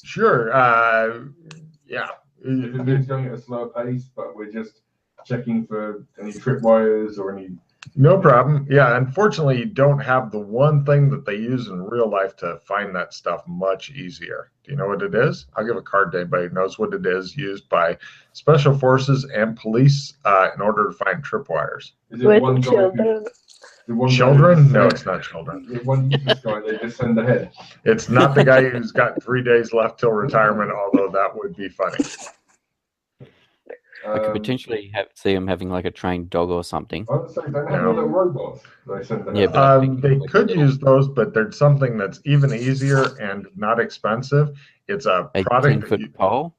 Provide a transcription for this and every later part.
Sure. Yeah. If it is going at a slower pace, but we're just checking for any tripwires or any. No problem. Yeah, unfortunately, you don't have the one thing that they use in real life to find that stuff much easier. Do you know what it is? I'll give a card to anybody who knows what it is, used by special forces and police in order to find tripwires. Is it one children? Children? No, it's not children. The one useless guy they just send ahead. It's not the guy who's got 3 days left till retirement, although that would be funny. I could potentially see him having like a trained dog or something. I would say they have little robots. They send Yeah, ahead. They could use those, but there's something that's even easier and not expensive. It's a product. 10-foot pole?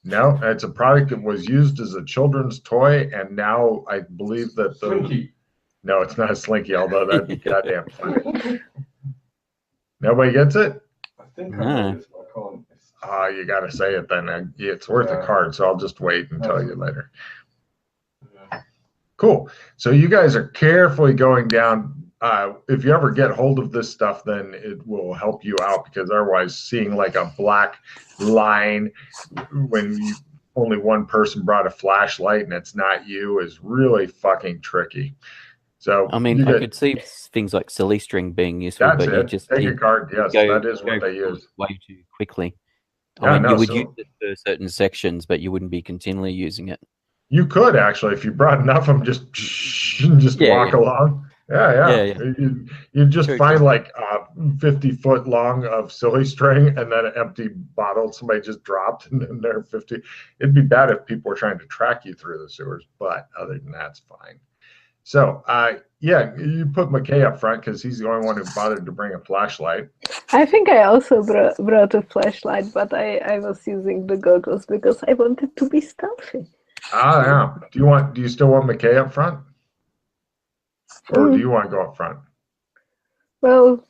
No, it's a product that was used as a children's toy, and now I believe that the Slinky. No, it's not a slinky, although that'd be goddamn funny. Nobody gets it? I think I know this, but I can't. You got to say it then. It's worth a card, so I'll just wait and tell you later. Yeah. Cool. So you guys are carefully going down. If you ever get hold of this stuff, then it will help you out, because otherwise seeing like a black line when only one person brought a flashlight and it's not you is really fucking tricky. So I mean, I could see things like silly string being useful, that's but it. you just take a card. Yes, that is what they use. Way too quickly. Yeah, I mean, no, you would use it for certain sections, but you wouldn't be continually using it. You could actually, if you brought enough of them, just walk along. Yeah. You just find like 50-foot long of silly string and then an empty bottle somebody just dropped, and then they're 50. It'd be bad if people were trying to track you through the sewers, but other than that, it's fine. So, you put McKay up front because he's the only one who bothered to bring a flashlight. I think I also brought a flashlight, but I was using the goggles because I wanted to be stealthy. Yeah. Do you still want McKay up front? Or do you want to go up front? Well,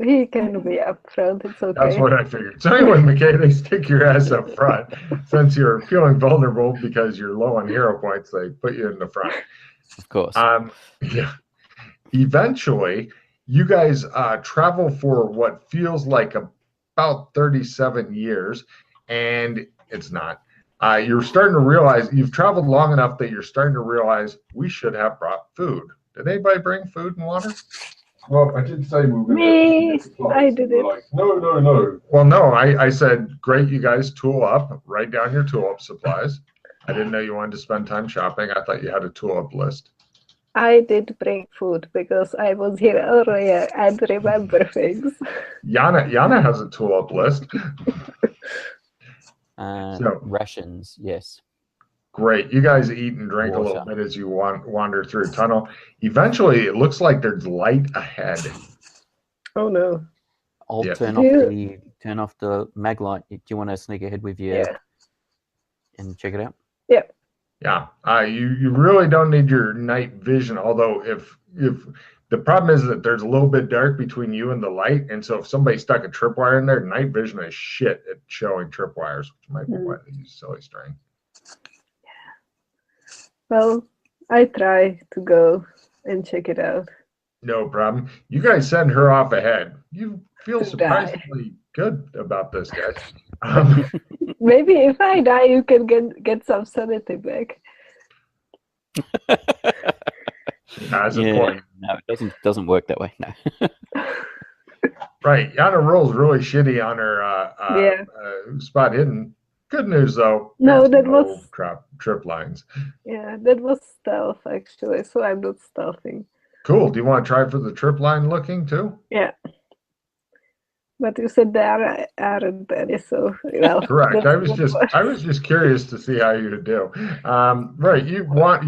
he can be up front. It's okay. That's what I figured. So anyway, McKay, they stick your ass up front. Since you're feeling vulnerable because you're low on hero points, they put you in the front. Of course. Yeah. Eventually, you guys travel for what feels like about 37 years, and it's not. You're starting to realize you've traveled long enough that you're starting to realize we should have brought food. Did anybody bring food and water? Well, I did say we were Me, I did it. Like, no. Well, no, I said, great, you guys tool up, write down your tool up supplies. I didn't know you wanted to spend time shopping. I thought you had a tool up list. I did bring food because I was here earlier and remember things. Yana has a tool up list. Rations, yes. Great. You guys eat and drink a little bit as you wander through a tunnel. Eventually, it looks like there's light ahead. Oh, no. I'll turn off the mag light. Do you want to sneak ahead with you and check it out? Yeah. Yeah. You really don't need your night vision, although if the problem is that there's a little bit dark between you and the light, and so if somebody stuck a tripwire in there, night vision is shit at showing tripwires, which might be why they use silly string. Well, I try to go and check it out. No problem. You guys send her off ahead. You feel surprisingly good about this, guys. Maybe if I die, you can get some sanity back. As a point. No, it doesn't work that way. No. Right. Yana rolls really shitty on her spot hidden. Good news, though. No, that was trip lines. Yeah, that was stealth, actually, so I'm not stealthing. Cool. Do you want to try for the trip line looking, too? Yeah. But you said there aren't any, so well. Correct. I was just curious to see how you would do. Right. You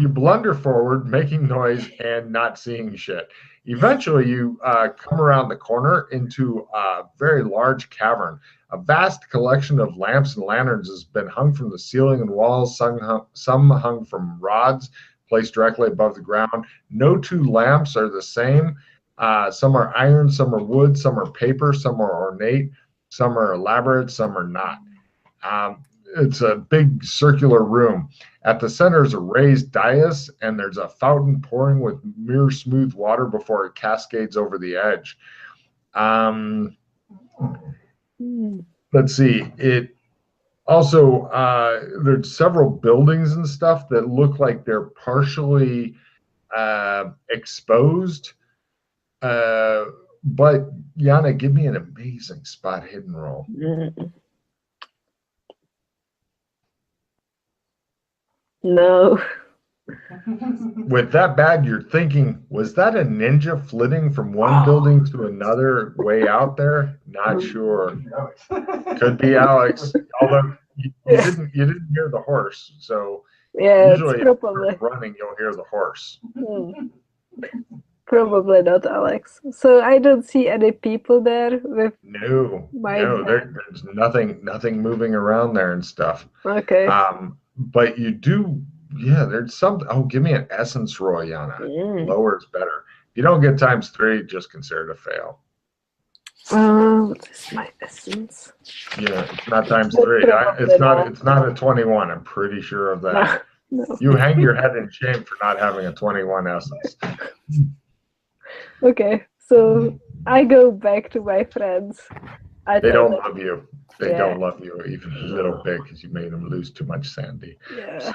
blunder forward, making noise and not seeing shit. Eventually, you come around the corner into a very large cavern. A vast collection of lamps and lanterns has been hung from the ceiling and walls. Some hung from rods placed directly above the ground. No two lamps are the same. Some are iron, some are wood, some are paper, some are ornate, some are elaborate, some are not. It's a big circular room. At the center is a raised dais, and there's a fountain pouring with mirror smooth water before it cascades over the edge. let's see. It also there's several buildings and stuff that look like they're partially exposed. But Yana, give me an amazing spot hidden roll. No. With that bad, you're thinking, was that a ninja flitting from one building to another way out there? Not sure. Could be Alex. Although you didn't hear the horse, so Yeah, usually it's probably if you're running, you'll hear the horse. Probably not Alex. So I don't see any people there with No, there's nothing moving around there and stuff. Okay. But you do, yeah, there's some. Oh, give me an essence roll, Yana. Lower is better. If you don't get ×3, just consider it a fail. What is my essence? Yeah, it's not ×3. It's not a 21. I'm pretty sure of that. No. You hang your head in shame for not having a 21 essence. Okay, so I go back to my friends. They don't love you. They don't love you even a little bit because you made them lose too much sandy. Yeah, so.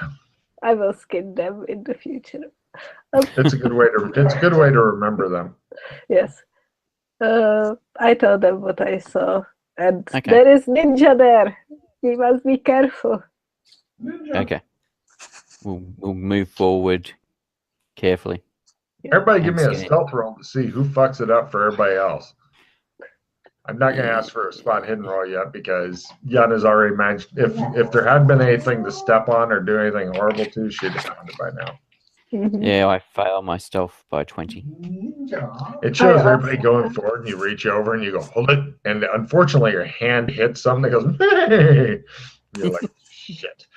I will skin them in the future. It's a good way to remember them. Yes. I told them what I saw, and there is ninja there. You must be careful. Okay. We'll move forward carefully. Everybody give me a stealth roll to see who fucks it up for everybody else. I'm not going to ask for a spot hidden roll yet because Yana's already managed. If there had been anything to step on or do anything horrible to, she'd have found it by now. Yeah, I fail my stealth by 20. It shows everybody going forward and you reach over and you go, hold it. And unfortunately, your hand hits something that goes, hey! You're like, shit.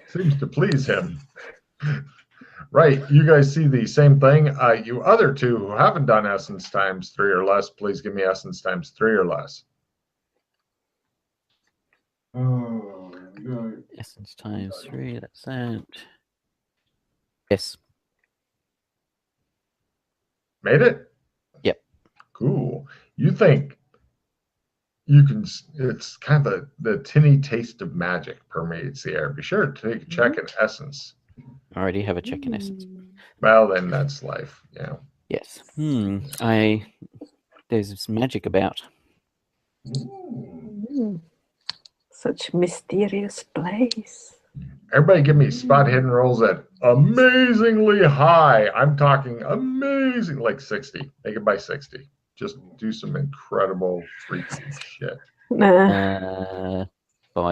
Seems to please him. Right, you guys see the same thing. You other two who haven't done essence ×3 or less, please give me essence ×3 or less. Essence ×3, that's that. Yes. Made it? Yep. Cool. You think you can, it's kind of the tinny taste of magic permeates the air. Be sure to take a check in essence. I already have a check in essence. Well, then that's life. Yeah. Yes. There's magic about. Such mysterious place. Everybody give me spot hidden rolls at amazingly high. I'm talking amazing, like 60. Make it by 60. Just do some incredible freaky shit. By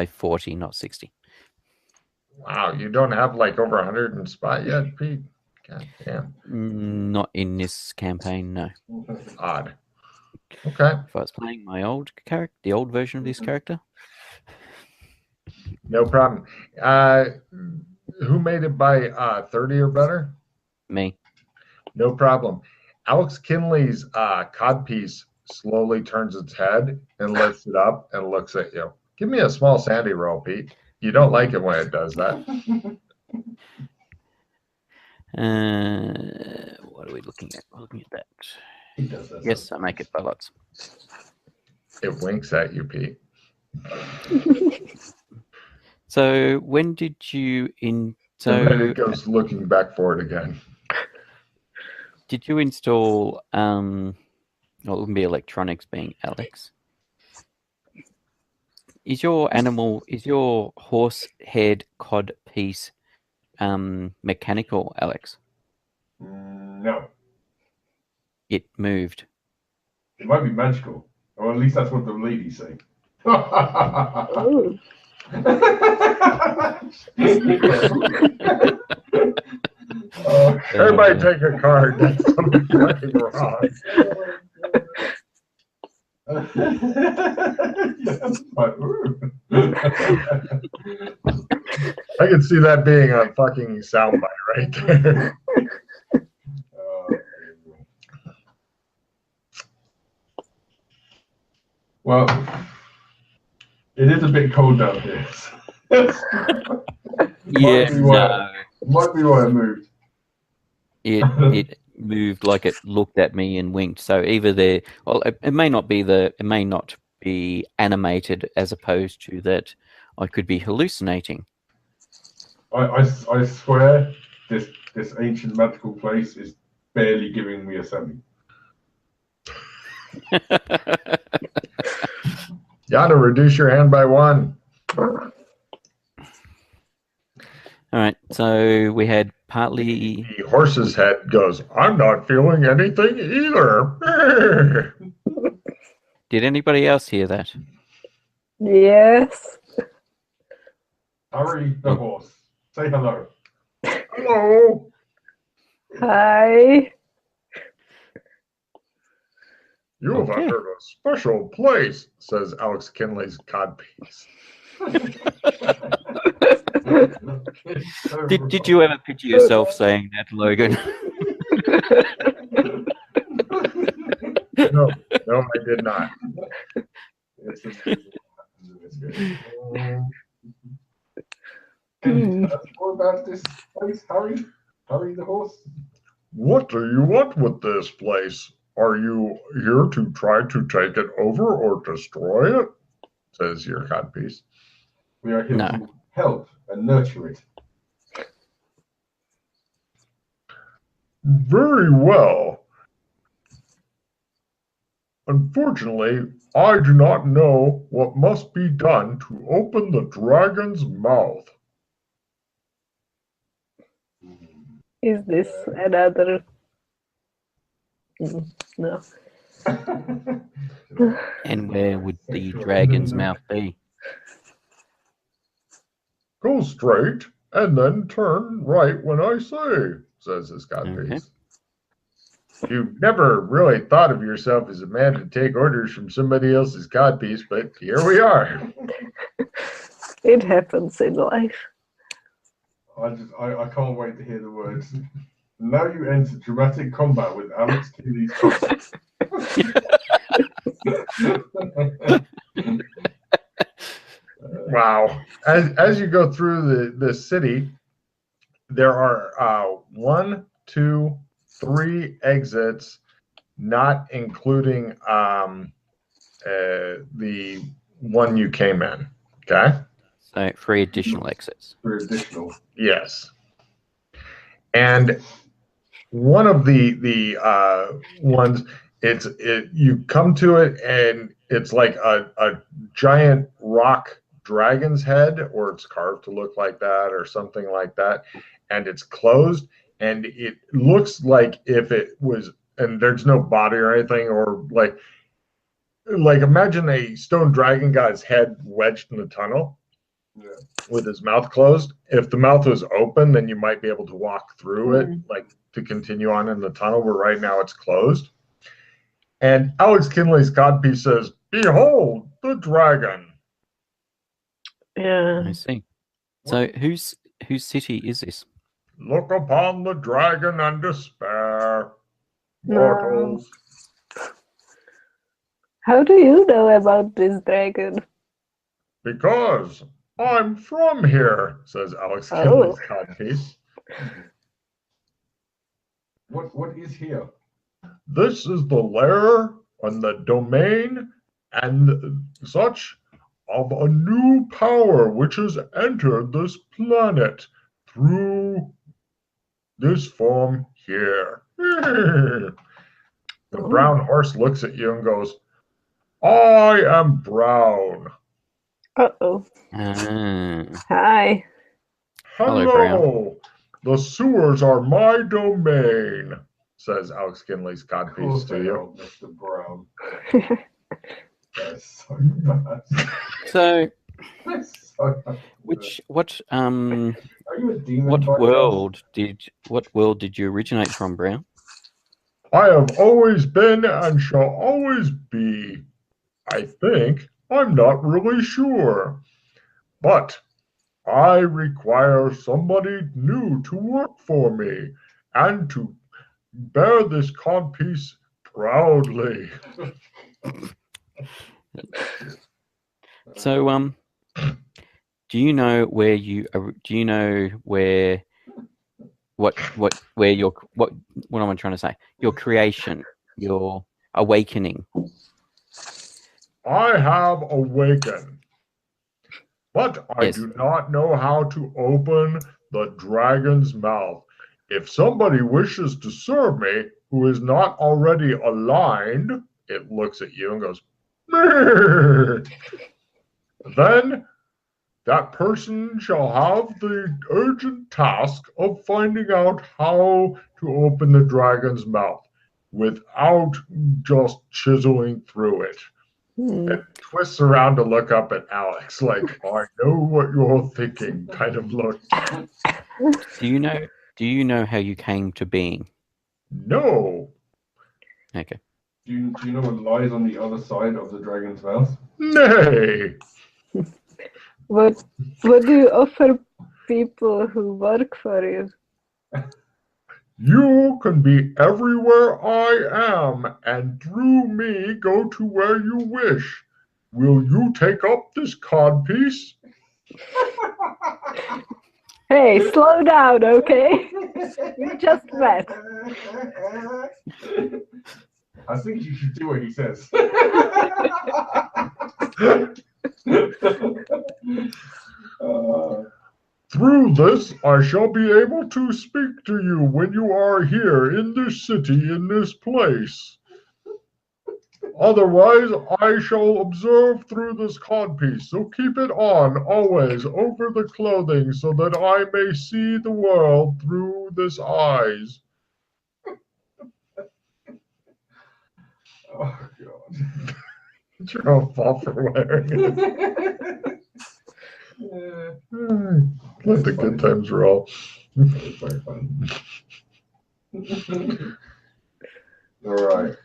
40, not 60. Wow, you don't have like over 100 in spot yet, Pete? God damn. Not in this campaign, no. Odd. Okay. If I was playing my old character, the old version of this character. No problem. Who made it by 30 or better? Me. No problem. Alex Kinley's codpiece slowly turns its head and lifts it up and looks at you. Give me a small sandy roll, Pete. You don't like it when it does that. What are we looking at? We're looking at that. Yes, I make it by lots. It winks at you, Pete. So when did you And then it goes looking back for it again. Did you install well, it wouldn't be electronics being Alex. Is your horse head cod piece mechanical, Alex? No. It moved. It might be magical. Or at least that's what the ladies say. Oh. Everybody take a card. That's something fucking wrong. I can see that being a fucking soundbite right there. Well, it is a bit cold down here. Yeah, no. Might be why I moved. It moved like it looked at me and winked. So either there, well, it may not be animated, as opposed to that I could be hallucinating. I swear this ancient magical place is barely giving me a semi. Gotta reduce your hand by 1. All right, so we had partly... The horse's head goes, I'm not feeling anything either. Did anybody else hear that? Yes. Harry the horse, say hello. Hello. Hi. You have entered a special place, says Alex Kinley's Codpiece. Did you ever picture yourself saying that, Logan? No, I did not. Can you tell us more about this place, Harry? Harry the horse? What do you want with this place? Are you here to try to take it over or destroy it? Says your codpiece. We are here to help and nurture it. Very well. Unfortunately, I do not know what must be done to open the dragon's mouth. Is this another? No. And where would the dragon's mouth be? Go straight and then turn right when I say, says his codpiece. Okay. You've never really thought of yourself as a man to take orders from somebody else's codpiece, but here we are. It happens in life. I can't wait to hear the words. Now you enter dramatic combat with Alex Kinley's codpiece. Wow. As you go through the city, there are 1, 2, 3 exits, not including the one you came in. Okay? So 3 additional exits. 3 additional. Yes. And one of the ones, you come to it and it's like a giant rock dragon's head, or it's carved to look like that or something like that, and it's closed, and it looks like if it was, and there's no body or anything, or like imagine a stone dragon got his head wedged in a tunnel. Yeah. With his mouth closed. If the mouth was open, then you might be able to walk through it, like to continue on in the tunnel, where right now it's closed. And Alex Kinley's codpiece says, "Behold the dragon." Yeah. I see. So whose city is this? Look upon the dragon and despair, No. mortals. How do you know about this dragon? Because I'm from here, says Alex Kinley's codpiece. What is here? This is the lair and the domain and such of a new power which has entered this planet through this form here. The brown horse looks at you and goes, I am brown. Uh-oh. Hi. Hello. Brown. The sewers are my domain, says Alex Kinley's codpiece to you. Mr. Brown. That's so bad. So, That's so bad. what Are you a demon? what world did you originate from, Brown? I have always been and shall always be. I think. I'm not really sure. But I require somebody new to work for me and to bear this codpiece proudly. So, do you know where what am I trying to say? Your creation, your awakening. I have awakened, but I Yes. do not know how to open the dragon's mouth. If somebody wishes to serve me who is not already aligned, it looks at you and goes, "Meh." Then that person shall have the urgent task of finding out how to open the dragon's mouth without just chiseling through it. And twists around to look up at Alex like, I know what you're thinking, kind of look. Do you know how you came to being? No. Okay. Do you know what lies on the other side of the dragon's mouth? Nay. What do you offer people who work for you? You can be everywhere I am, and through me go to where you wish. Will you take up this codpiece? Hey, slow down, okay? We just met. I think you should do what he says. Through this, I shall be able to speak to you when you are here in this city, in this place. Otherwise, I shall observe through this codpiece, so keep it on, always, over the clothing, so that I may see the world through this eyes. Oh, God. You're all fall for wearing it. Let the good times roll. It's very fun. All right.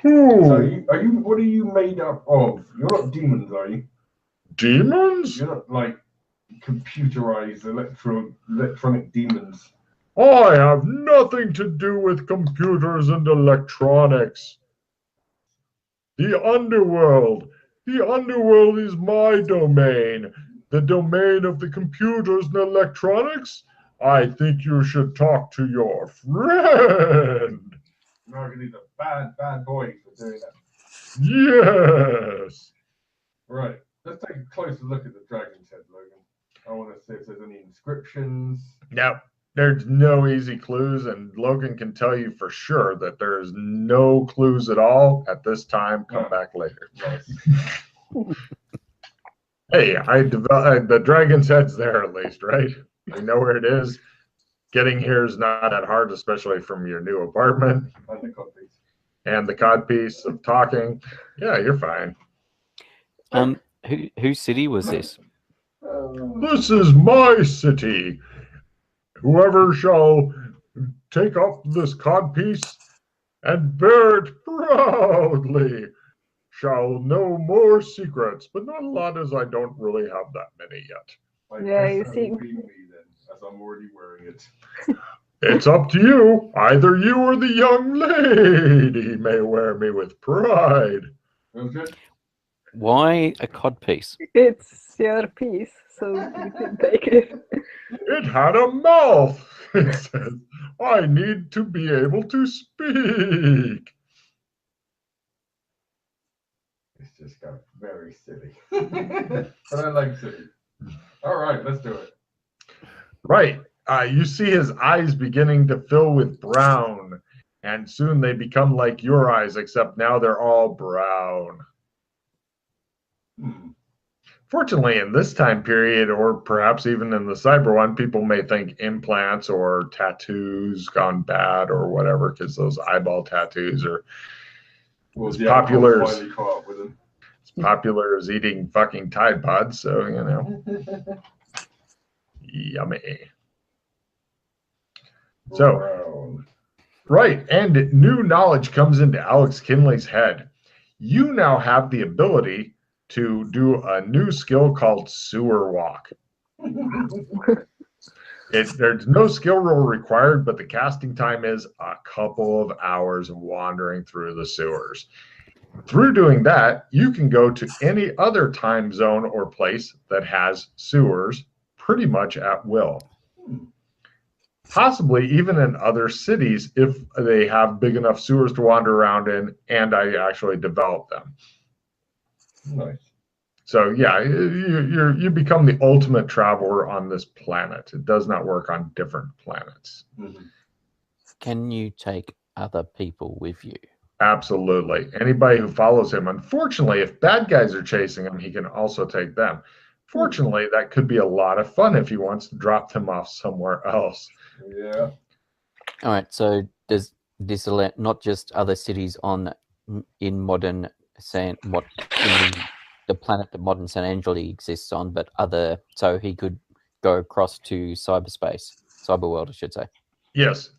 So what are you made up of? You're not demons, are you? Demons? You're not like computerized electronic demons. I have nothing to do with computers and electronics. The underworld. The underworld is my domain. The domain of the computers and electronics? I think you should talk to your friend. No, he's a bad boy for doing that. Yes. Right. Let's take a closer look at the dragon's head, Logan. I want to see if there's any inscriptions. Now, there's no easy clues, and Logan can tell you for sure that there's no clues at all at this time. Come back later. Nice. Hey, the dragon's head's there at least, right? You know where it is. Getting here is not that hard, especially from your new apartment. And the codpiece. And the codpiece of talking. Yeah, you're fine. Whose city was this? This is my city. Whoever shall take up this codpiece and bear it proudly shall know more secrets, but not a lot, as I don't really have that many yet. Yeah, you seem. Me then, as I'm already wearing it. It's up to you. Either you or the young lady may wear me with pride. Okay. Why a codpiece? It's your piece, so you can take it. It had a mouth, it says. I need to be able to speak. It's just got very silly. But I like silly. All right, let's do it. Right. You see his eyes beginning to fill with brown, and soon they become like your eyes, except now they're all brown. Fortunately, in this time period, or perhaps even in the cyber one, people may think implants or tattoos gone bad or whatever, because those eyeball tattoos are as popular as eating fucking Tide Pods. So, you know, yummy. So, right, and new knowledge comes into Alex Kinley's head. You now have the ability to do a new skill called Sewer Walk. There's no skill roll required, but the casting time is a couple of hours of wandering through the sewers. Through doing that, you can go to any other time zone or place that has sewers pretty much at will. possibly even in other cities if they have big enough sewers to wander around in and I actually develop them. Nice. So yeah, you become the ultimate traveler on this planet. It does not work on different planets. Mm-hmm. Can you take other people with you? Absolutely. Anybody who follows him. Unfortunately, if bad guys are chasing him, he can also take them. Fortunately, that could be a lot of fun if he wants to drop them off somewhere else. Yeah. All right. So does this allow not just other cities in modern in the planet that modern San Angelo exists on, but other? So he could go across to cyberworld, I should say. Yes.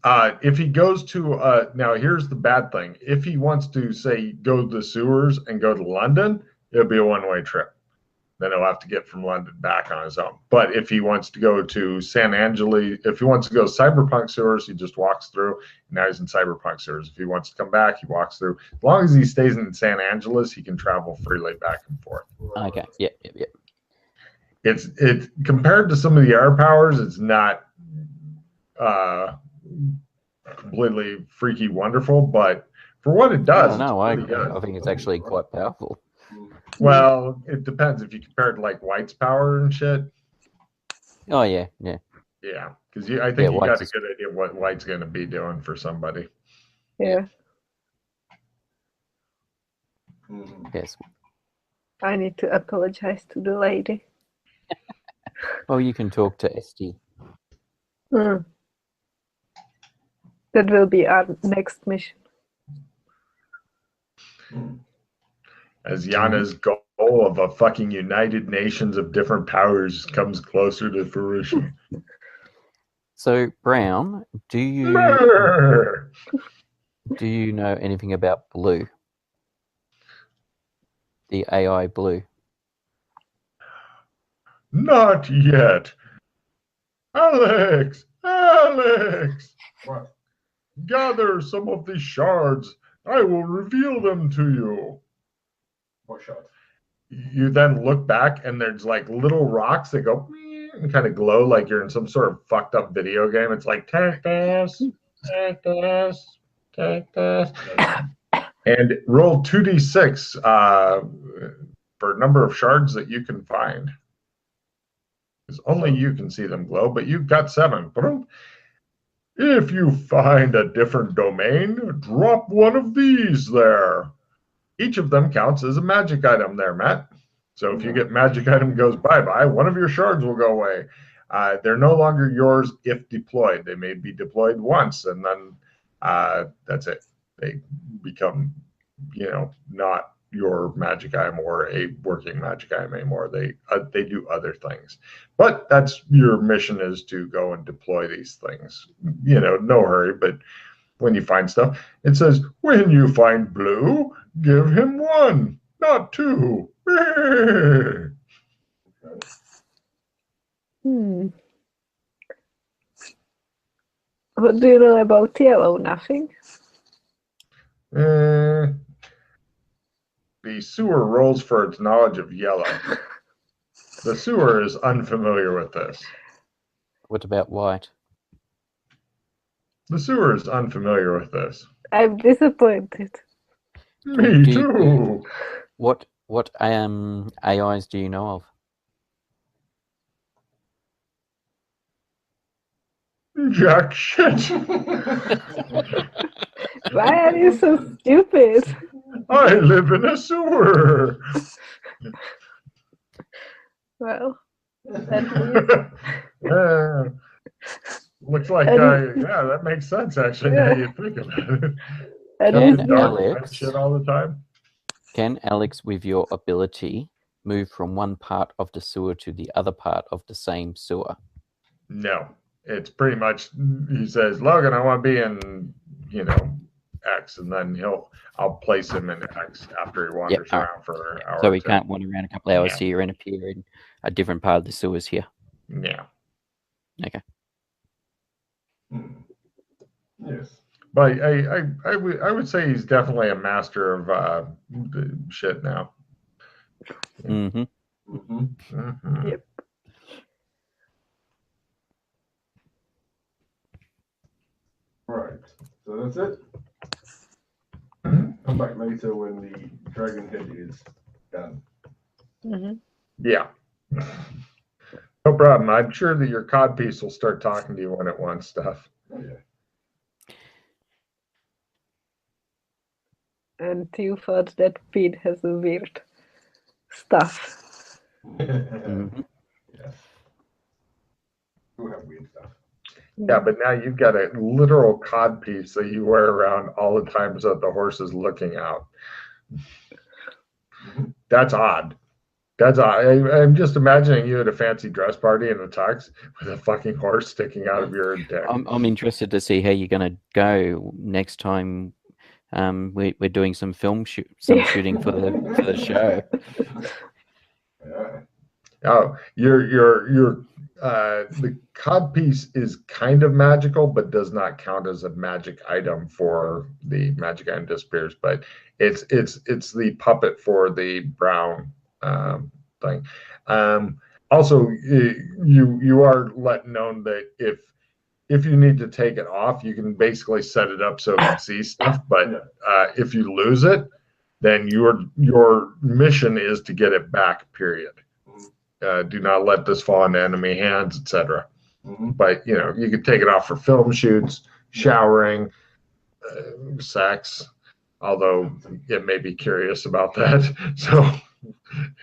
If he goes to now, here's the bad thing. If he wants to say go to the sewers and go to London, it'll be a one-way trip. Then he'll have to get from London back on his own. But if he wants to go to San Angelo, if he wants to go cyberpunk sewers, he just walks through. Now he's in cyberpunk sewers. If he wants to come back, he walks through. As long as he stays in San Angeles, he can travel freely back and forth. Okay. Yeah. It's compared to some of the air powers, it's not completely freaky wonderful, but for what it does, I think it's actually quite powerful. Well, it depends if you compare it to like White's power and shit. Oh yeah. Because I think you White's got a good idea of what White's going to be doing for somebody. Yeah. Yes. I need to apologize to the lady. Well, you can talk to ST. That will be our next mission. As Yana's goal of a fucking United Nations of different powers comes closer to fruition. So, Brown, do you know anything about Blue? The AI Blue? Not yet. Alex! What? Gather some of these shards. I will reveal them to you. What shot? You then look back and there's like little rocks that go and kind of glow like you're in some sort of fucked up video game. It's like, take this. And roll 2d6 for a number of shards that you can find. Because only you can see them glow, but you've got 7. If you find a different domain, drop one of these there. Each of them counts as a magic item there, Matt. So if you get magic item goes bye-bye, one of your shards will go away. They're no longer yours if deployed. They may be deployed once, and then that's it. They become, not your magic item or a working magic item anymore. They do other things. But that's your mission, is to go and deploy these things. No hurry, but when you find stuff, it says, when you find Blue, give him 1, not 2. What do you know about Yellow? Nothing? The sewer rolls for its knowledge of Yellow. The sewer is unfamiliar with this. What about White? The sewer is unfamiliar with this. I'm disappointed. Me too. What AIs do you know of? Jack shit. Why are you so stupid? I live in a sewer. Well, that means... Looks like, that makes sense, actually, now you think about it. And Alex, shit all the time. Can Alex, with your ability, move from one part of the sewer to the other part of the same sewer? No. It's pretty much, he says, Logan, I want to be in, X, and then I'll place him in X after he wanders around for an hour. So he can't wander around a couple of hours here and appear in a different part of the sewers here. Yeah. Okay. Yes. But I would say he's definitely a master of shit now. Mm-hmm. Mm-hmm. Yep. So that's it. Come back later when the dragon head is done. Mm-hmm. Yeah. No problem. I'm sure that your codpiece will start talking to you when it wants stuff. Oh, yeah. And you thought that Pete has a weird stuff. Mhm. Yes. We'll have weird stuff. Yeah, but now you've got a literal codpiece that you wear around all the time so that the horse is looking out. That's odd. That's odd. I'm just imagining you at a fancy dress party in a tux with a fucking horse sticking out of your dick. I'm interested to see how you're going to go next time. We're doing some shooting for the show. Yeah. Oh, the codpiece is kind of magical, but does not count as a magic item for the magic item disappears. But it's the puppet for the brown thing. Also, you are let known that if you need to take it off, you can basically set it up so it can see stuff. But if you lose it, then your mission is to get it back. Period. Do not let this fall into enemy hands, etc. But you could take it off for film shoots, showering, sex. Although it may be curious about that, so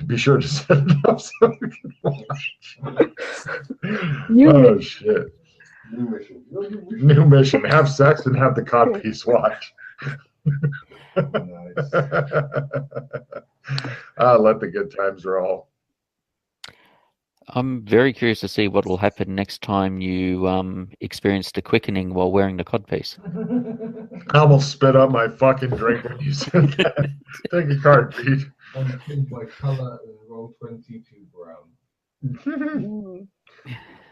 be sure to set it up so you can watch. Oh shit! New mission. New mission. Have sex and have the codpiece watch. Nice. Let the good times roll. I'm very curious to see what will happen next time you experience the quickening while wearing the codpiece. I almost spit up my fucking drink when you said that. Take a card, Pete. And change my color and roll 20 to brown.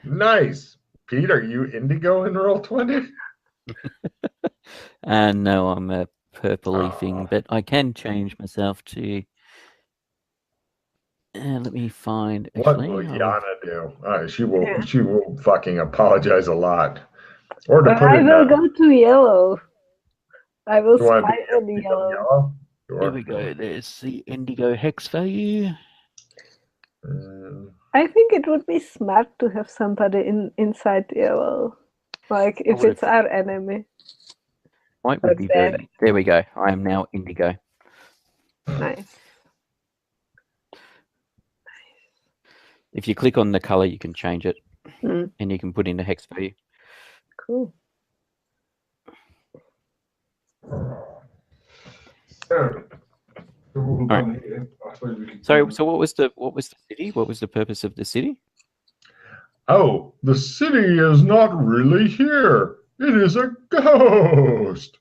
Nice. Pete, are you indigo in roll 20? No, I'm a purpley thing, but I can change myself to. Let me find. What will Yana do? She will fucking apologize a lot. Or to put I it will go to yellow. I will spy on the yellow. Sure. Here we go. There's the indigo hex value. I think it would be smart to have somebody inside yellow. Like if it's our enemy. White would be very. There we go. I am now indigo. Nice. If you click on the color, you can change it, and you can put in the hex value. Cool. All right. So what was the city? What was the purpose of the city? Oh, the city is not really here. It is a ghost.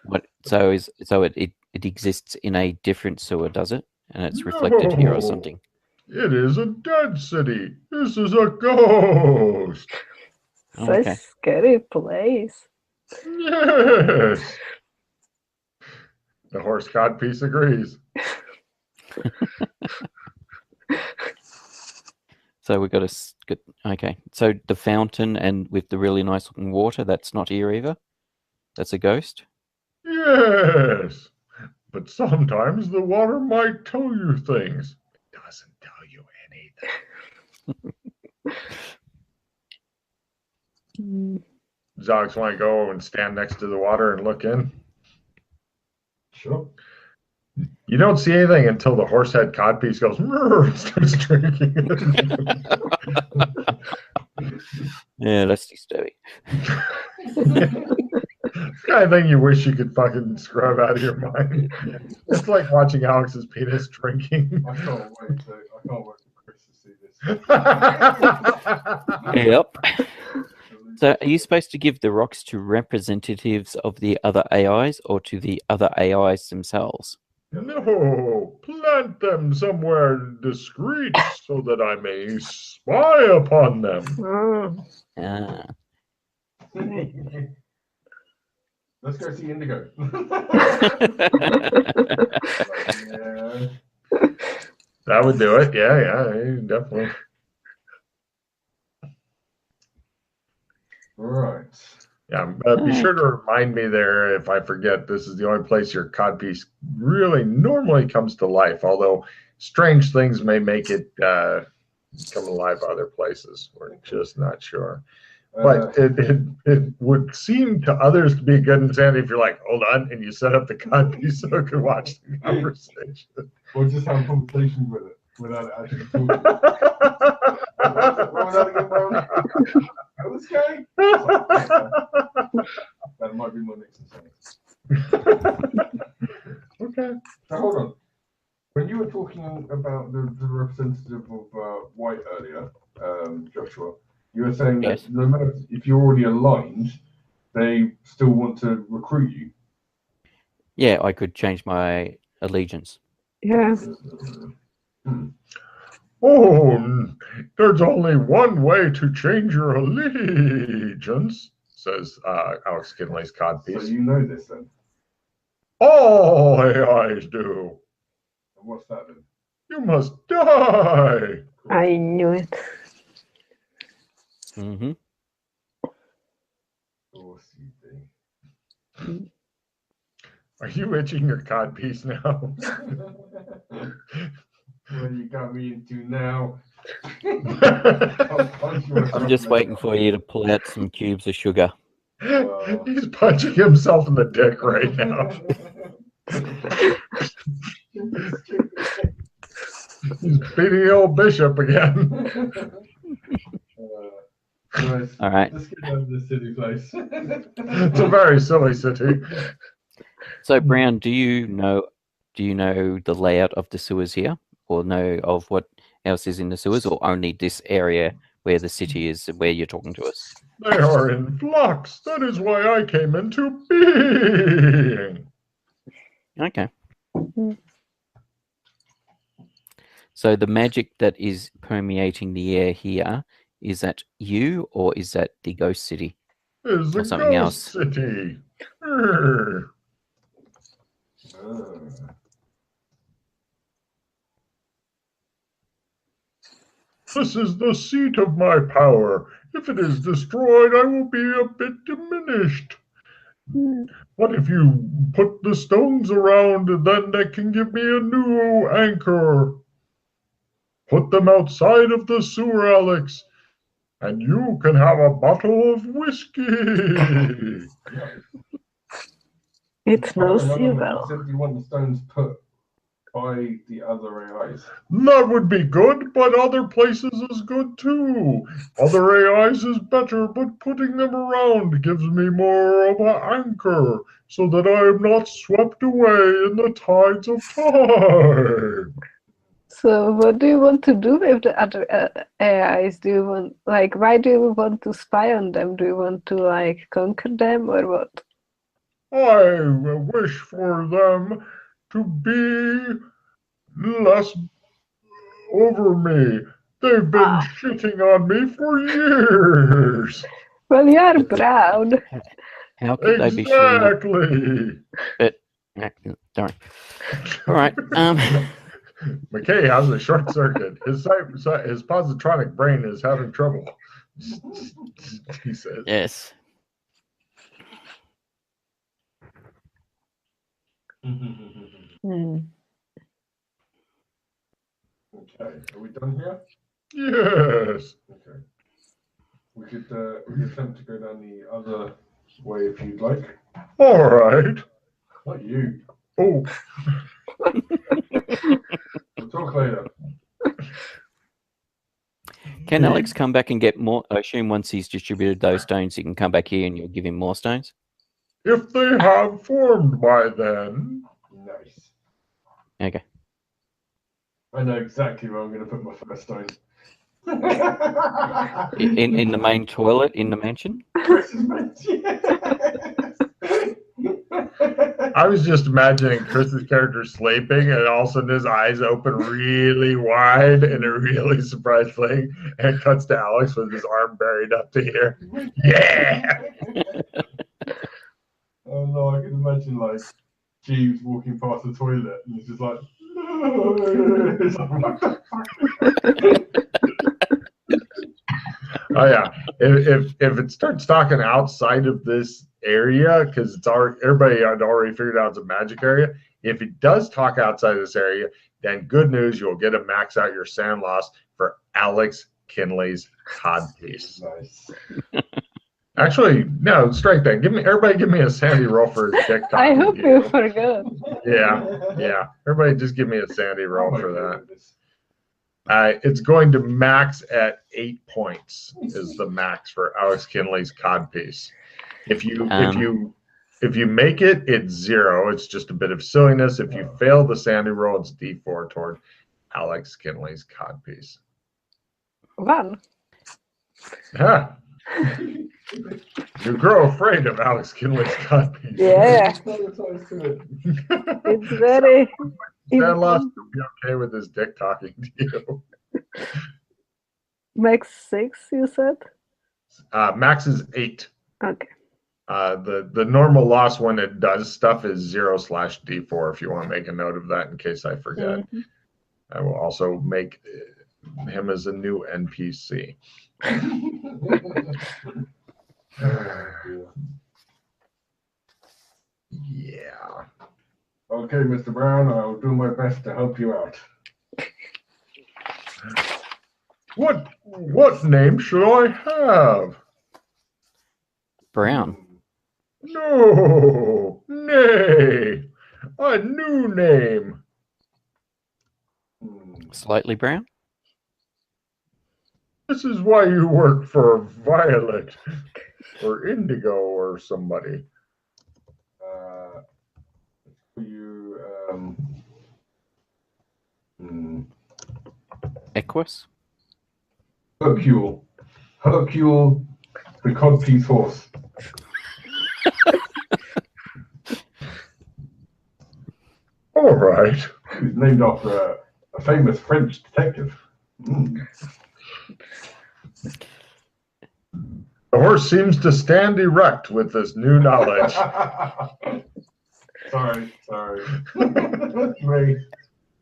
What? So it exists in a different sewer, does it? And it's reflected here or something. It is a dead city. This is a ghost. Such a scary place. Yes. The horse codpiece agrees. So we got okay. So the fountain and with the really nice looking water, that's not here either. That's a ghost. Yes, but sometimes the water might tell you things. It doesn't tell you anything. Zogs want to go and stand next to the water and look in? Sure. You don't see anything until the horsehead codpiece goes and starts drinking. Yeah, that's disturbing. It's the kind of thing you wish you could fucking scrub out of your mind. It's like watching Alex's penis drinking. I can't wait for Chris to see this. Yep. So are you supposed to give the rocks to representatives of the other AIs or to the other AIs themselves? No, plant them somewhere discreet so that I may spy upon them. Let's go see Indigo. That would do it. Yeah, definitely. Right. Yeah, be sure to remind me there if I forget. This is the only place your codpiece really normally comes to life, although strange things may make it come alive other places. We're just not sure. But it would seem to others to be a good incentive if you're like, hold on, and you set up the codpiece so it can watch the conversation. Or just have a conversation with it without it actually talking. What was that again, Brown? That was gay? That might be my next assignment. Okay. Now hold on. When you were talking about the representative of white earlier, Joshua, you were saying Yes. that no matter if you're already aligned, they still want to recruit you. Yeah, I could change my allegiance. Yeah. Oh, there's only one way to change your allegiance, says Alex Kinley's So codpiece. you know this then. All AIs do. And what's that then? You must die. I knew it. Mm-hmm. Of course you do. Are you itching your codpiece now? What you got me into now? I'm just waiting for you to pull out some cubes of sugar. He's punching himself in the dick right now. He's beating the old bishop again. All right. Let's get down to the city place. It's a very silly city. So, Brown, do you know the layout of the sewers here, or know of what else is in the sewers, or only this area where the city is, where you're talking to us? They are in flux. That is why I came into being. Okay. So the magic that is permeating the air here, is that you, or is that the ghost city? Is the Or something ghost else? city. This is the seat of my power. If it is destroyed, I will be a bit diminished. What if you put the stones around, and then they can give me a new anchor? Put them outside of the sewer, Alex, and you can have a bottle of whiskey. It's no You silver. said you want the stones put by the other AIs. That would be good, but other places is good too. Other AIs is better, but putting them around gives me more of an anchor, so that I am not swept away in the tides of time. So what do you want to do with the other AIs? Do you want, like, why do you want to spy on them? Do you want to, like, conquer them or what? I wish for them to be less over me. They've been shitting on me for years. Well, you are brown. How could they be shooting? Exactly. Sorry. All right. McKay has a short circuit. His positronic brain is having trouble. He says. Yes. Okay, are we done here? Yes. Okay. We could attempt to go down the other way if you'd like. All right. Not you. Oh. We'll talk later. Can Alex come back and get more? I assume once he's distributed those stones, he can come back here and you'll give him more stones? If they have formed by then. Nice. Okay. I know exactly where I'm going to put my first stone. In the main toilet in the mansion? I was just imagining Chris's character sleeping, and all of a sudden his eyes open really wide in a really surprised thing, and it cuts to Alex with his arm buried up to here. Yeah! Oh no, I can imagine like Jeeves walking past the toilet and he's just like, it's like what the fuck? Oh yeah, if it starts talking outside of this area, because it's already everybody had already figured out it's a magic area. If it does talk outside of this area, then good news, you'll get to max out your sand loss for Alex Kinley's Codpiece. Nice. Actually, no, strike that. Everybody give me a sandy roll for his dick I talking. hope you forgot. Yeah. Everybody just give me a sandy roll Oh my for that. goodness. It's going to max at 8 points is the max for Alex Kinley's Codpiece. If you make it, it's 0. It's just a bit of silliness. If you fail the sandy roll, it's D4 toward Alex Kinley's Codpiece. 1. Huh. You grow afraid of Alex Kinley's Codpiece. Yeah. It's very. Sand loss, you'll be okay with his dick talking to you. Max 6, you said? Max is 8. Okay. The normal loss when it does stuff is 0/D4 if you want to make a note of that in case I forget. Mm-hmm. I will also make him as a new NPC. Yeah. Okay, Mr. Brown, I'll do my best to help you out. What name should I have? Brown. No, nay, a new name. Slightly brown. This is why you work for Violet or Indigo or somebody. Equus. Hercule, the Codpiece horse. All right. He's named after a famous French detective. The horse seems to stand erect with this new knowledge. Sorry. Me.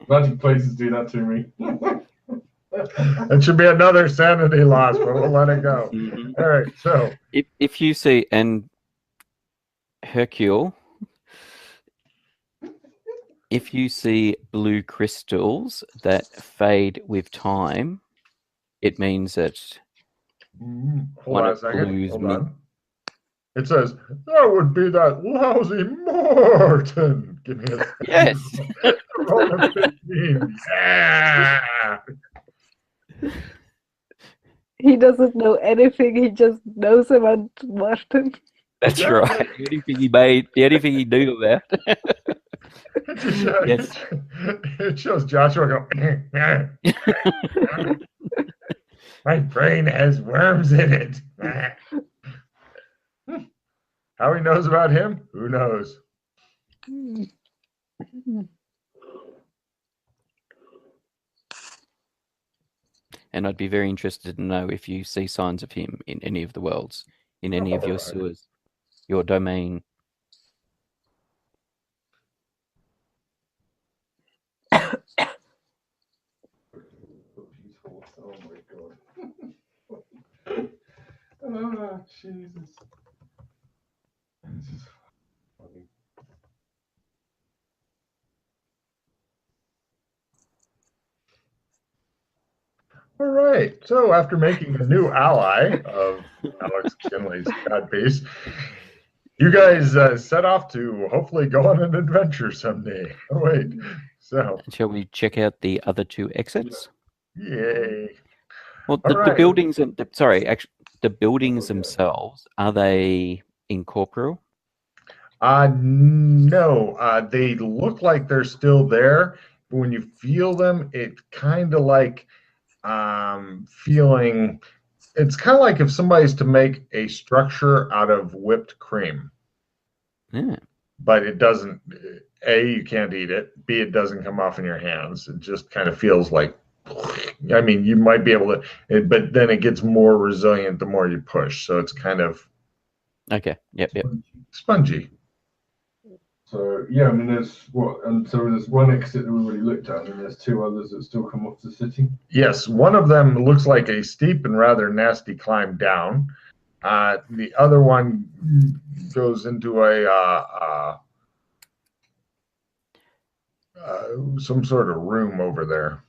Magic places do that to me. It should be another sanity loss, but we'll let it go. Mm-hmm. All right, so If you see and Hercule, if you see blue crystals that fade with time, it means that hold on a of second. blues Hold on. It says that would be that lousy Morton. Give me a yes. roll of 15. Yeah. He doesn't know anything. He just knows about Martin. That's right. The only thing he knew about. Yes. It shows Joshua go. My brain has worms in it. How he knows about him? Who knows? And I'd be very interested to know if you see signs of him in any of the worlds, in any of your sewers, your domain. Oh my god. Oh, Jesus. This is funny. All right. So after making a new ally of Alex Kinley's Codpiece, you guys set off to hopefully go on an adventure someday. Oh wait. So Shall we check out the other 2 exits? yay. Well, All the right. buildings and the buildings themselves, are they incorporeal? No. They look like they're still there, but when you feel them, it kind of like feeling. It's kind of like if somebody's to make a structure out of whipped cream. Yeah. But it doesn't. A, you can't eat it. B, it doesn't come off in your hands. It just kind of feels like. I mean, you might be able to, but then it gets more resilient the more you push. So it's kind of Okay. Yep. spongy. So yeah, I mean, there's one exit that we already looked at, and there's two others that still come off the city. Yes, one of them looks like a steep and rather nasty climb down. The other one goes into some sort of room over there.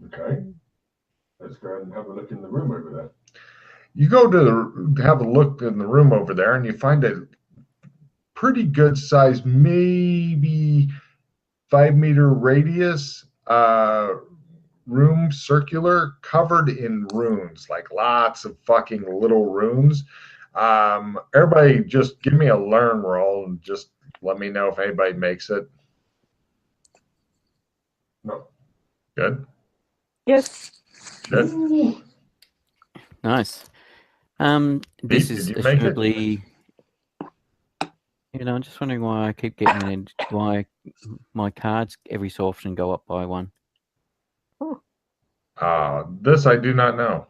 Okay, let's go ahead and have a look in the room over there. You go to have a look in the room over there, and you find a pretty good size, maybe 5-meter radius room, circular, covered in runes, like lots of fucking little runes. Everybody just give me a learn roll and just let me know if anybody makes it. No. Good. Yes. Good. Ooh. Nice. This is did you make it? assuredly. I'm just wondering why I keep getting why my cards every so often go up by one. This I do not know.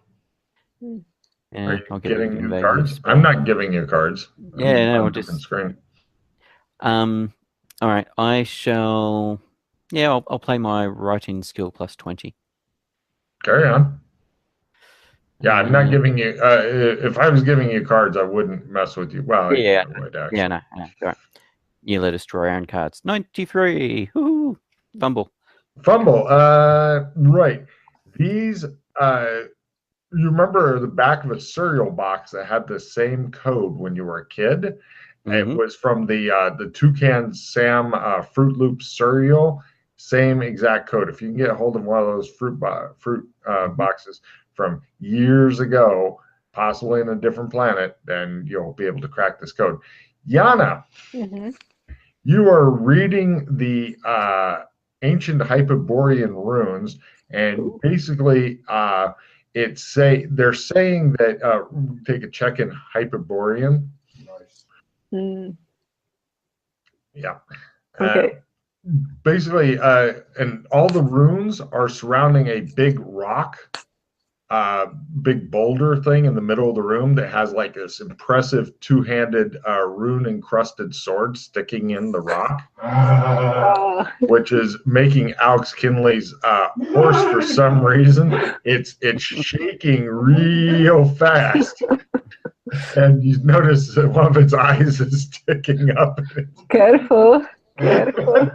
Yeah, Are you I'll get rid of getting new invade cards? spell. I'm not giving you cards. Yeah, no, on we'll a different just. screen. All right, I shall. Yeah, I'll play my writing skill plus 20. Carry on. Yeah, I'm not giving you. If I was giving you cards, I wouldn't mess with you. Well, Yeah, I would actually. yeah, no. All right. You let us draw our own cards. 93. Woohoo! Fumble. Fumble. Right. These. You remember the back of a cereal box that had the same code when you were a kid? It was from the Toucan Sam Fruit Loop cereal. Same exact code. If you can get a hold of one of those fruit boxes from years ago, possibly in a different planet, then you'll be able to crack this code. Yana, you are reading the ancient Hyperborean runes, and basically they're saying that take a check in Hyperborean. Nice. Yeah. Okay. Basically, and all the runes are surrounding a big rock, big boulder thing in the middle of the room that has like this impressive two-handed rune encrusted sword sticking in the rock, which is making Alex Kinley's horse for some reason. It's shaking real fast. And you notice that one of its eyes is sticking up. Careful. Careful.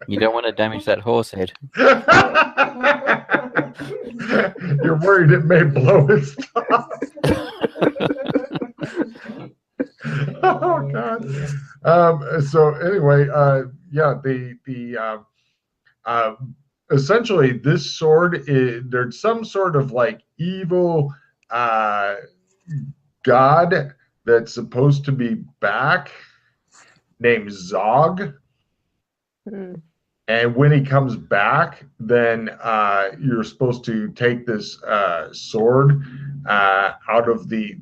You don't want to damage that horse head. You're worried it may blow its top. Oh God. So anyway, yeah, essentially this sword there's some sort of like evil god that's supposed to be back named Zog. And when he comes back, then you're supposed to take this sword out of the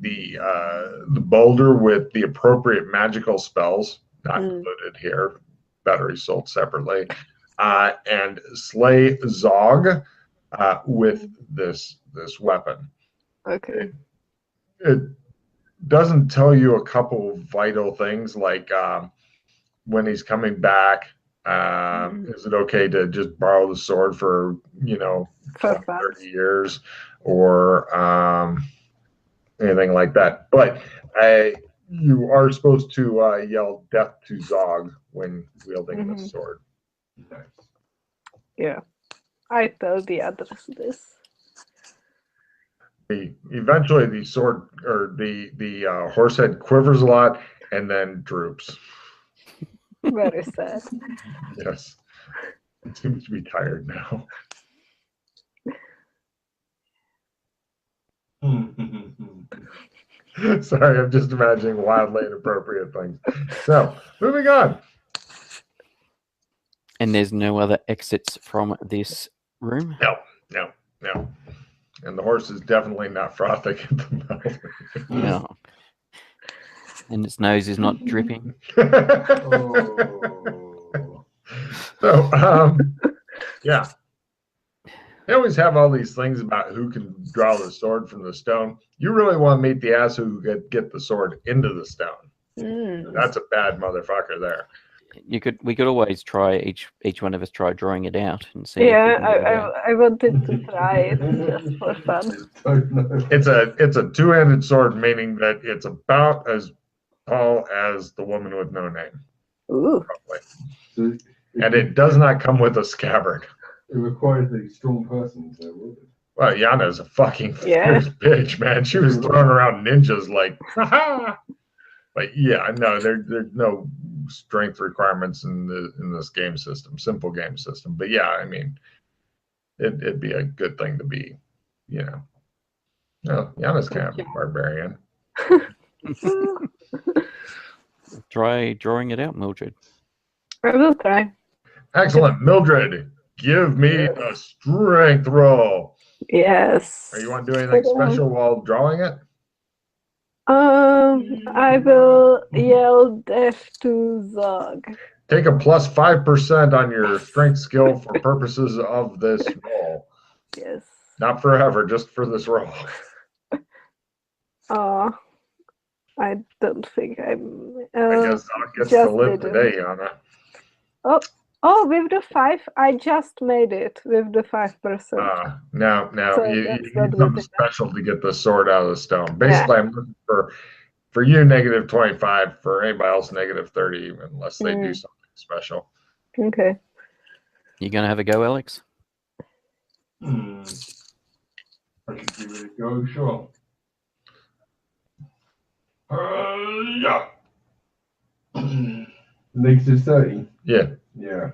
boulder with the appropriate magical spells, not included here, batteries sold separately, and slay Zog with this weapon. Okay. It doesn't tell you a couple of vital things like when he's coming back. Is it okay to just borrow the sword for 30 years or anything like that? But you are supposed to yell death to Zog when wielding the sword. Nice. Yeah, I tell the others this. Eventually the sword or the horse head quivers a lot and then droops. Very sad. Yes. It seems to be tired now. Sorry, I'm just imagining wildly inappropriate things. So, moving on. And there's no other exits from this room? No. And the horse is definitely not frothing at the mouth. No. And its nose is not dripping? So, yeah. They always have all these things about who can draw the sword from the stone. You really want to meet the ass who could get the sword into the stone. That's a bad motherfucker there. We could always try each one of us try drawing it out and see. Yeah, if we can get it out. I wanted to try it just for fun. Don't know. It's a two-handed sword, meaning that it's about as tall as the woman with no name. Ooh. Probably. So And it does not come with a scabbard. It requires a strong person, so will it? Well, Yana's a fucking Yeah. fierce bitch, man. She was throwing around ninjas like, ha. But yeah, no, there's no strength requirements in this game system, simple game system. But yeah, I mean, it'd be a good thing to be, you know. No, Yana's kind of a barbarian. Try drawing it out, Mildred. I will try. Excellent. Mildred, give me a strength roll. Yes. Or you want to do anything special while drawing it? I will yell death to Zog. Take a plus 5% on your strength skill for purposes of this roll. Yes. Not forever, just for this roll. I don't think I'm. I guess Zog gets to just live didn't. today, Yana. Oh, with the 5, I just made it with the 5%. Now, So you that's need not something good special to get the sword out of the stone. Basically, I'm looking for you negative 25, for anybody else negative 30, unless they do something special. Okay. You gonna have a go, Alex? I could give it a go, sure. Yeah. Negative 30. Yeah. Yeah.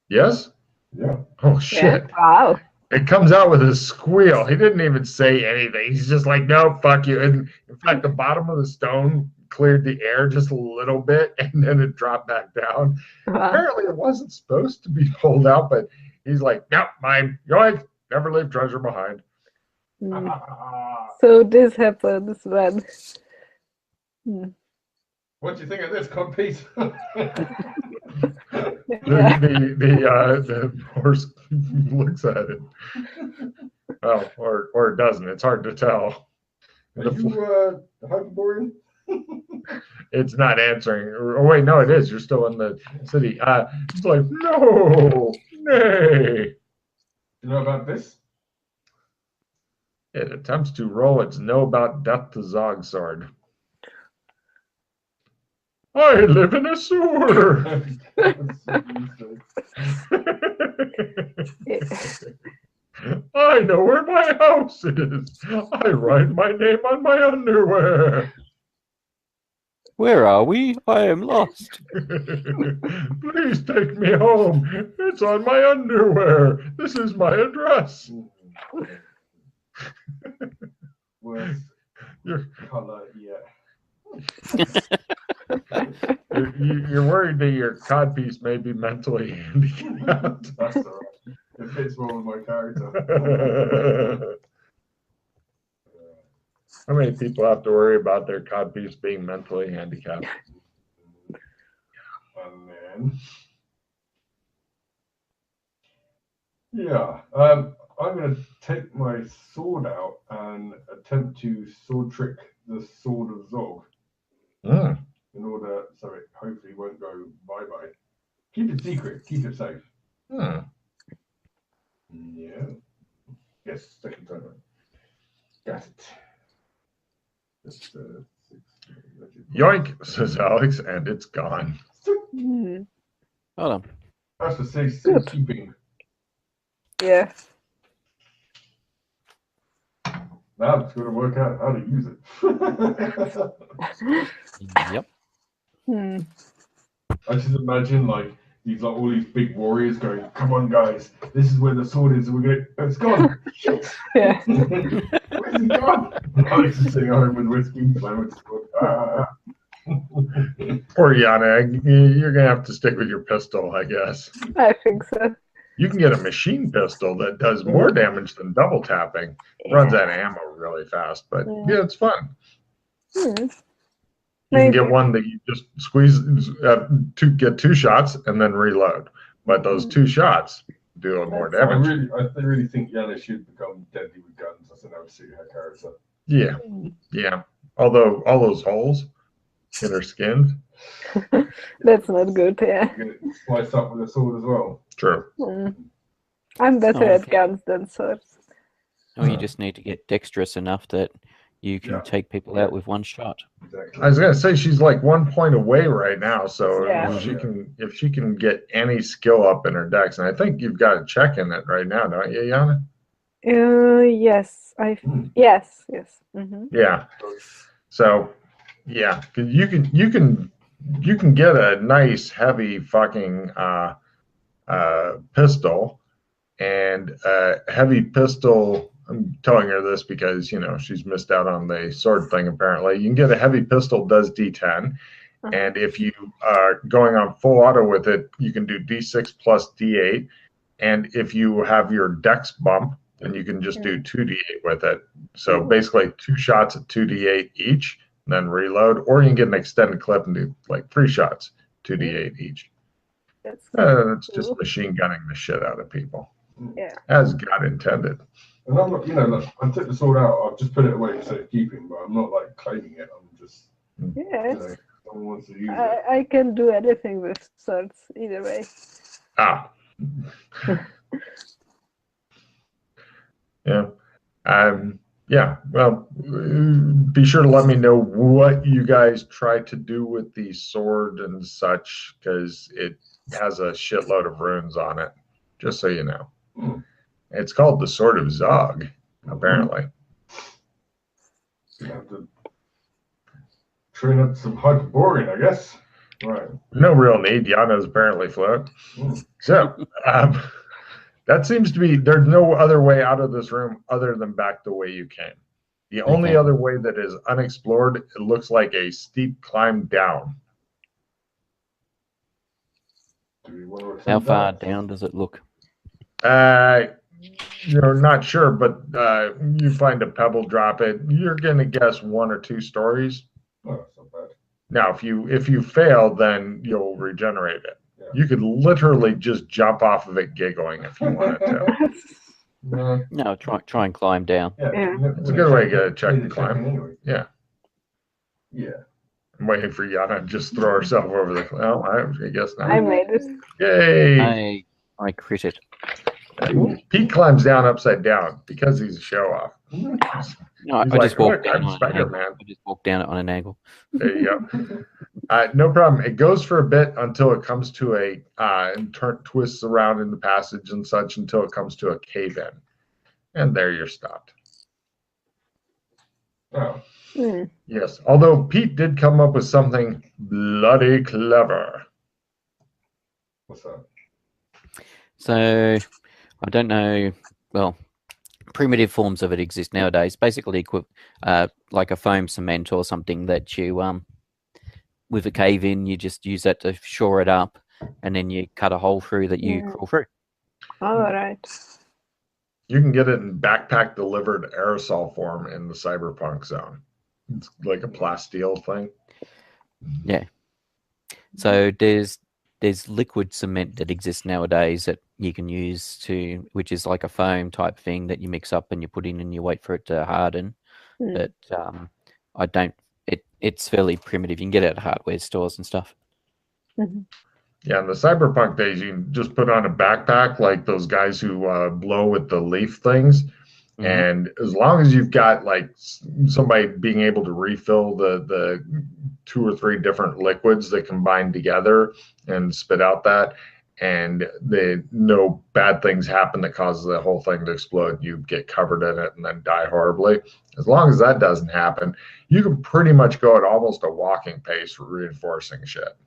Yes? Yeah. Oh, shit. Yeah. Wow. It comes out with a squeal. He didn't even say anything. He's just like, no, fuck you. And in fact, the bottom of the stone cleared the air just a little bit, and then it dropped back down. Apparently, it wasn't supposed to be pulled out, but he's like, nope, mine. Yoink. Never leave treasure behind. So this happens when. What do you think of this, Codpiece? The horse looks at it. Oh, or it doesn't. It's hard to tell. Are you Hyperborean? It's not answering. Oh wait, no, it is. You're still in the city. It's like, no, nay. You know about this? It attempts to roll its know about death to Zog sword. I live in a sewer. I know where my house is. I write my name on my underwear. Where are we? I am lost. Please take me home. It's on my underwear. This is my address. Worst color yet. You're worried that your codpiece may be mentally handicapped. That's all right. It fits well with my character. How many people have to worry about their codpiece being mentally handicapped? And then, yeah, I'm going to take my sword out and attempt to sword trick the sword of Zog in order so it hopefully won't go bye-bye. Keep it secret, keep it safe. Yeah. Yes, second time. Got it. Just, Yoink, says Alex, and it's gone. Hold on. That's for safekeeping. Yeah. Now it's going to work out how to use it. Yep. I just imagine like all these big warriors going, "Come on, guys, this is where the sword is. It's gone. Shit. Yeah. Where's it gone?" Alex is sitting at home with whiskey, playing with the sword. Poor Yana, you're gonna have to stick with your pistol, I guess. I think so. You can get a machine pistol that does more damage than double tapping. Runs out of ammo really fast, but yeah, it's fun. You can get one that you just squeeze get 2 shots and then reload. But those 2 shots do more damage. I really think Yana should become deadly with guns. I think that would suit her character. Yeah. Although all those holes, in her skin. That's not good, yeah. You get it sliced up with a sword as well. True. I'm better at Okay. guns than swords. Or you just need to get dexterous enough that you can Yeah. take people out with one shot. Exactly. I was gonna say she's like 1 point away right now, so Yeah. if she can get any skill up in her dex, and I think you've got a check in it right now, don't you, Yana? Yes, yes. Yeah. So yeah, 'cause you can get a nice heavy fucking pistol, and a heavy pistol. I'm telling her this because she's missed out on the sword thing. Apparently, you can get a heavy pistol does D10, and if you are going on full auto with it, you can do D6 plus D8. And if you have your dex bump, then you can just do 2D8 with it. So basically 2 shots at 2D8 each, and then reload. Or you can get an extended clip and do like 3 shots, 2D8 each. It's just machine gunning the shit out of people. Yeah. As God intended. And I'm not, look, I took the sword out. I've just put it away for safekeeping, but I'm not like claiming it. I'm just, Yes. someone wants to use it. I can do anything with swords, either way. Yeah. Yeah. Well, be sure to let me know what you guys try to do with the sword and such, because it has a shitload of runes on it, just so you know. It's called the Sword of Zog, apparently. You have to train up some Hyperborean, I guess. Right. No real need. Yana's apparently fluent. So, that seems to be, there's no other way out of this room other than back the way you came. The only other way that is unexplored, it looks like a steep climb down. How far down does it look? You're not sure, but you find a pebble, drop it. You're going to guess 1 or 2 stories. Oh, that's not bad. Now, if you fail, then you'll regenerate it. Yeah. You could literally just jump off of it giggling if you wanted to. No, try and climb down. Yeah. It's a good way to check the climb. Anyway. Yeah. Yeah. I'm waiting for Yana to just throw herself over the. Well, I guess not. I made it. Yay! I crit it. Pete climbs down upside down because he's a show off. No, I just walked down on an angle. I just walked down it on an angle. There you go. No problem. It goes for a bit until it comes to a and twists around in the passage and such until it comes to a cave in, and there you're stopped. Oh. Yes, although Pete did come up with something bloody clever. What's that? So, I don't know. Well, primitive forms of it exist nowadays. Basically, like a foam cement or something that you, with a cave in, you just use that to shore it up, and then you cut a hole through that you crawl through. All right. You can get it in backpack delivered aerosol form in the cyberpunk zone. It's like a plasteel thing. Yeah. So there's liquid cement that exists nowadays that you can use which is like a foam type thing that you mix up and you put in and you wait for it to harden. But it's fairly primitive. You can get it at hardware stores and stuff. Yeah, in the cyberpunk days, you can just put on a backpack like those guys who blow with the leaf things. And as long as you've got like somebody being able to refill the 2 or 3 different liquids that combine together and spit out that, and no bad things happen that causes the whole thing to explode, you get covered in it and then die horribly. As long as that doesn't happen, you can pretty much go at almost a walking pace for reinforcing shit.